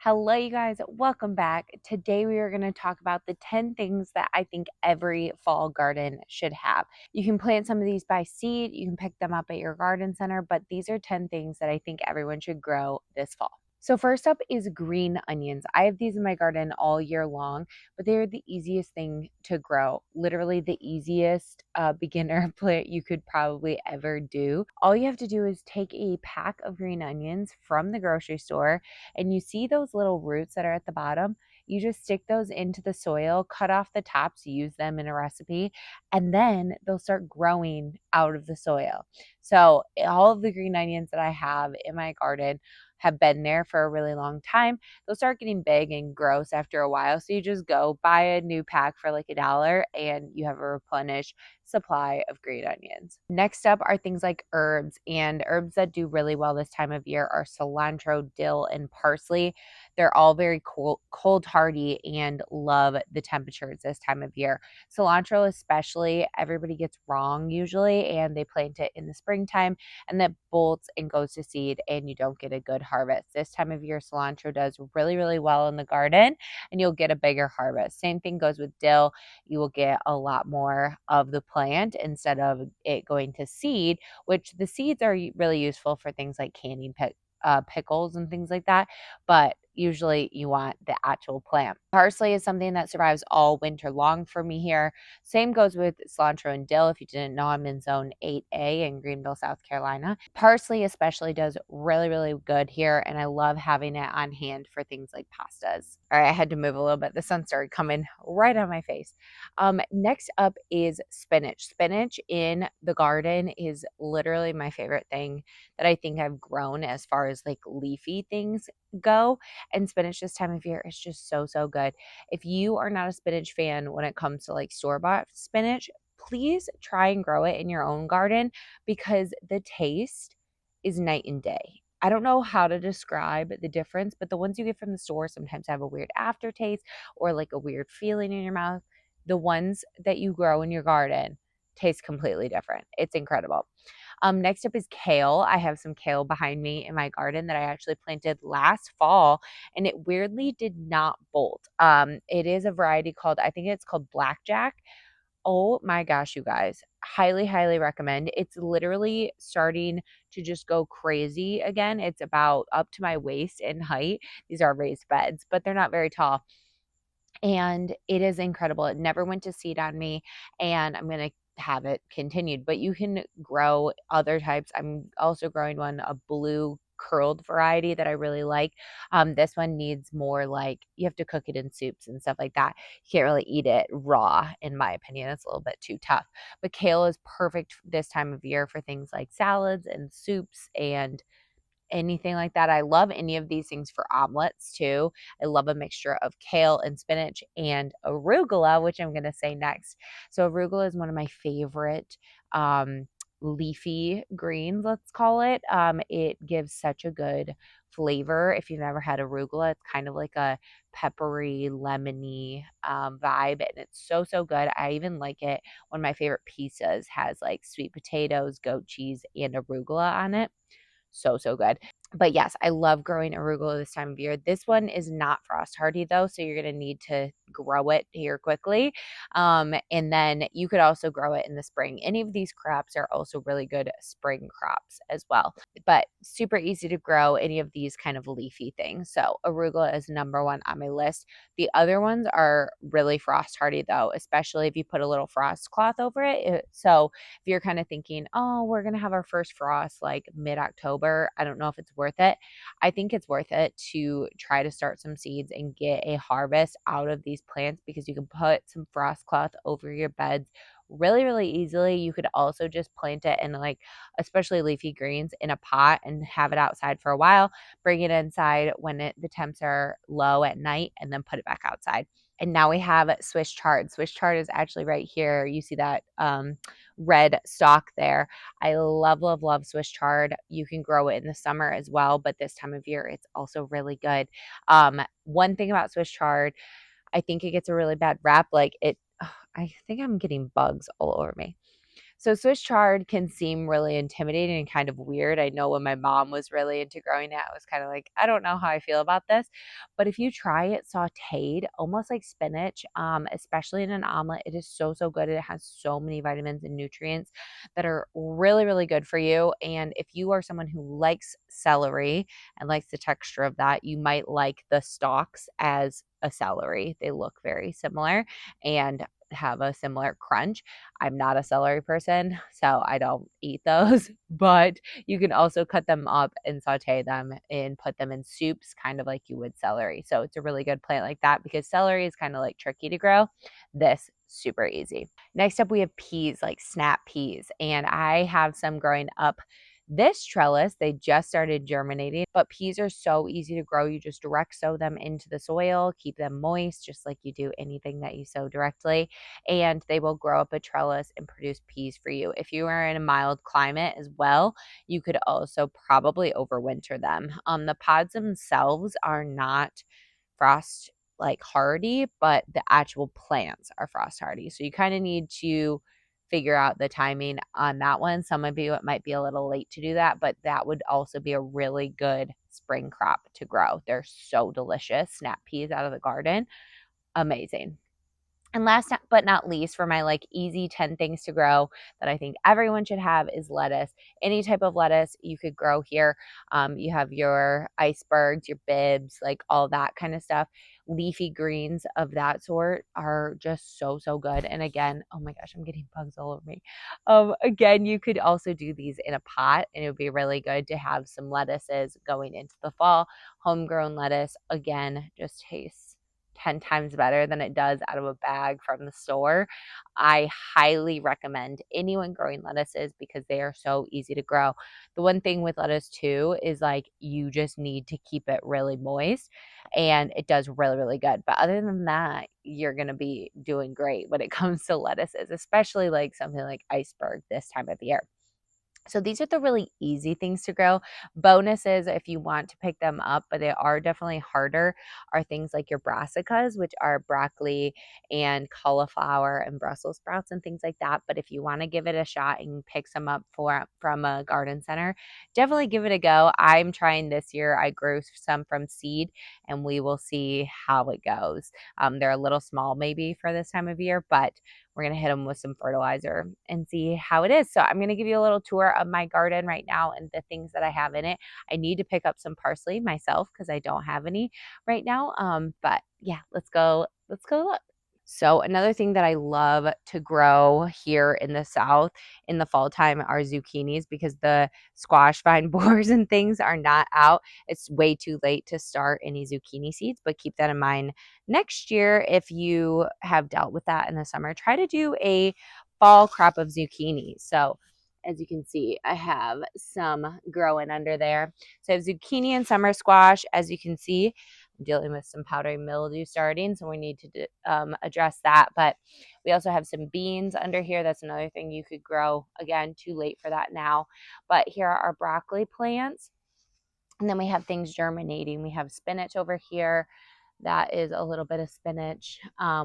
Hello, you guys. Welcome back. Today, we are going to talk about the 10 things that I think every fall garden should have. You can plant some of these by seed, you can pick them up at your garden center, but these are 10 things that I think everyone should grow this fall. So, first up is green onions. I have these in my garden all year long, but they're the easiest thing to grow. Literally, the easiest beginner plant you could probably ever do. All you have to do is take a pack of green onions from the grocery store, and you see those little roots that are at the bottom. You just stick those into the soil, cut off the tops, use them in a recipe, and then they'll start growing out of the soil. So, all of the green onions that I have in my garden have been there for a really long time. They'll start getting big and gross after a while. So, you just go buy a new pack for like $1 and you have a replenished supply of green onions. Next up are things like herbs, and herbs that do really well this time of year are cilantro, dill, and parsley. They're all very cold hardy and love the temperatures this time of year. Cilantro especially, everybody gets wrong usually, and they plant it in the springtime and that bolts and goes to seed and you don't get a good harvest. This time of year, cilantro does really, really well in the garden and you'll get a bigger harvest. Same thing goes with dill. You will get a lot more of the plant instead of it going to seed, which the seeds are really useful for things like canning pickles and things like that. But usually you want the actual plant. Parsley is something that survives all winter long for me here. Same goes with cilantro and dill. If you didn't know, I'm in zone 8A in Greenville, South Carolina. Parsley especially does really, really good here, and I love having it on hand for things like pastas. All right, I had to move a little bit. The sun started coming right on my face. Next up is spinach. Spinach in the garden is literally my favorite thing that I think I've grown as far as like leafy things go. And spinach this time of year is just so, so good. If you are not a spinach fan when it comes to like store-bought spinach, please try and grow it in your own garden because the taste is night and day. I don't know how to describe the difference, but the ones you get from the store sometimes have a weird aftertaste or like a weird feeling in your mouth. The ones that you grow in your garden taste completely different. It's incredible. Next up is kale. I have some kale behind me in my garden that I actually planted last fall, and it weirdly did not bolt. It is a variety called, I think it's called Blackjack. Oh my gosh, you guys, highly, highly recommend. It's literally starting to just go crazy again. It's about up to my waist in height. These are raised beds, but they're not very tall. And it is incredible. It never went to seed on me, and I'm going to have it continued. But you can grow other types. I'm also growing one, a blue curled variety that I really like. This one needs more like you have to cook it in soups and stuff like that. You can't really eat it raw, in my opinion. It's a little bit too tough. But kale is perfect this time of year for things like salads and soups and anything like that. I love any of these things for omelets too. I love a mixture of kale and spinach and arugula, which I'm going to say next. So arugula is one of my favorite leafy greens, let's call it. It gives such a good flavor. If you've never had arugula, it's kind of like a peppery, lemony vibe, and it's so, so good. I even like it. One of my favorite pizzas has like sweet potatoes, goat cheese, and arugula on it. So, so good. But yes, I love growing arugula this time of year. This one is not frost hardy though, so you're going to need to grow it here quickly. And then you could also grow it in the spring. Any of these crops are also really good spring crops as well, but super easy to grow any of these kind of leafy things. So arugula is number one on my list. The other ones are really frost hardy though, especially if you put a little frost cloth over it. So if you're kind of thinking, oh, we're going to have our first frost like mid-October, I don't know if it's worth it. I think it's worth it to try to start some seeds and get a harvest out of these plants because you can put some frost cloth over your beds really, really easily. You could also just plant it in like, especially leafy greens, in a pot and have it outside for a while, bring it inside when the temps are low at night, and then put it back outside. And now we have Swiss chard. Swiss chard is actually right here. You see that red stalk there. I love, love, love Swiss chard. You can grow it in the summer as well, but this time of year, it's also really good. One thing about Swiss chard, I think it gets a really bad rap. Like I think I'm getting bugs all over me. So Swiss chard can seem really intimidating and kind of weird. I know when my mom was really into growing it, I was kind of like, I don't know how I feel about this. But if you try it sauteed, almost like spinach, especially in an omelet, it is so, so good. It has so many vitamins and nutrients that are really, really good for you. And if you are someone who likes celery and likes the texture of that, you might like the stalks as a celery. They look very similar and have a similar crunch. I'm not a celery person, so I don't eat those, but you can also cut them up and saute them and put them in soups, kind of like you would celery. So it's a really good plant like that because celery is kind of like tricky to grow. This super easy. Next up, we have peas, like snap peas, and I have some growing up this trellis. They just started germinating, but peas are so easy to grow. You just direct sow them into the soil, keep them moist, just like you do anything that you sow directly, and they will grow up a trellis and produce peas for you. If you are in a mild climate as well, you could also probably overwinter them. The pods themselves are not frost like hardy, but the actual plants are frost hardy. So you kind of need to figure out the timing on that one. Some of you, it might be a little late to do that, but that would also be a really good spring crop to grow. They're so delicious. Snap peas out of the garden. Amazing. And last but not least, for my like easy 10 things to grow that I think everyone should have is lettuce. Any type of lettuce you could grow here. You have your icebergs, your bibs, like all that kind of stuff. Leafy greens of that sort are just so, so good. And again, oh my gosh, I'm getting bugs all over me. Again, you could also do these in a pot, and it would be really good to have some lettuces going into the fall. Homegrown lettuce, again, just tastes 10 times better than it does out of a bag from the store. I highly recommend anyone growing lettuces because they are so easy to grow. The one thing with lettuce too is like you just need to keep it really moist, and it does really, really good. But other than that, you're going to be doing great when it comes to lettuces, especially like something like iceberg this time of year. So these are the really easy things to grow. Bonuses, if you want to pick them up, but they are definitely harder, are things like your brassicas, which are broccoli and cauliflower and Brussels sprouts and things like that. But if you want to give it a shot and pick some up from a garden center, definitely give it a go. I'm trying this year. I grew some from seed, and we will see how it goes. They're a little small maybe for this time of year, but we're going to hit them with some fertilizer and see how it is. So I'm going to give you a little tour of my garden right now and the things that I have in it. I need to pick up some parsley myself because I don't have any right now. But yeah, let's go look. So another thing that I love to grow here in the South in the fall time are zucchinis because the squash vine borers and things are not out. It's way too late to start any zucchini seeds, but keep that in mind next year. If you have dealt with that in the summer, try to do a fall crop of zucchini. So as you can see, I have some growing under there. So I have zucchini and summer squash. As you can see, I'm dealing with some powdery mildew starting, so we need to address that. But we also have some beans under here. That's another thing you could grow. Again, too late for that now. But here are our broccoli plants. And then we have things germinating. We have spinach over here. That is a little bit of spinach.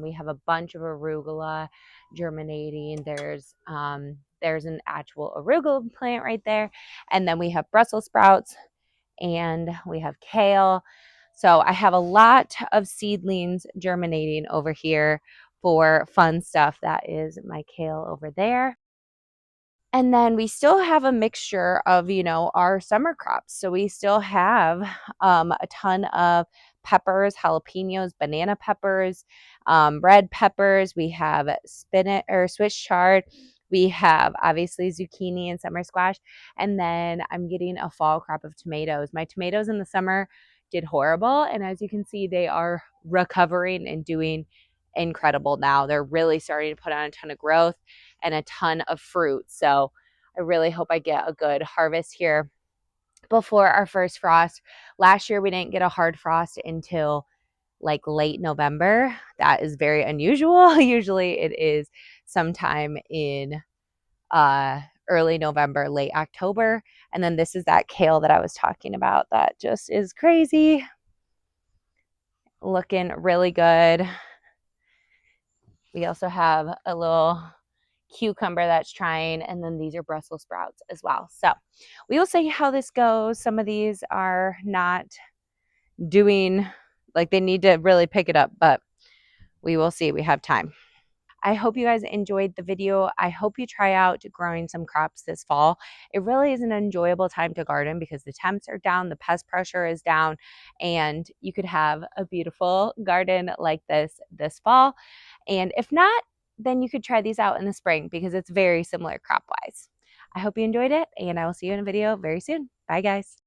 We have a bunch of arugula germinating. There's an actual arugula plant right there. And then we have Brussels sprouts and we have kale. So I have a lot of seedlings germinating over here for fun stuff. That is my kale over there. And then we still have a mixture of, our summer crops. So we still have a ton of peppers, jalapenos, banana peppers, red peppers. We have spinach or Swiss chard. We have obviously zucchini and summer squash. And then I'm getting a fall crop of tomatoes. My tomatoes in the summer did horrible. And as you can see, they are recovering and doing incredible now. They're really starting to put on a ton of growth and a ton of fruit. So I really hope I get a good harvest here before our first frost. Last year, we didn't get a hard frost until like late November. That is very unusual. Usually it is sometime in early November, late October. And then this is that kale that I was talking about that just is crazy. Looking really good. We also have a little cucumber that's trying, and then these are Brussels sprouts as well. So we will see how this goes. Some of these are not doing, like, they need to really pick it up, but we will see. We have time. I hope you guys enjoyed the video. I hope you try out growing some crops this fall. It really is an enjoyable time to garden because the temps are down, the pest pressure is down, and you could have a beautiful garden like this fall. And if not, then you could try these out in the spring because it's very similar crop wise. I hope you enjoyed it, and I will see you in a video very soon. Bye, guys.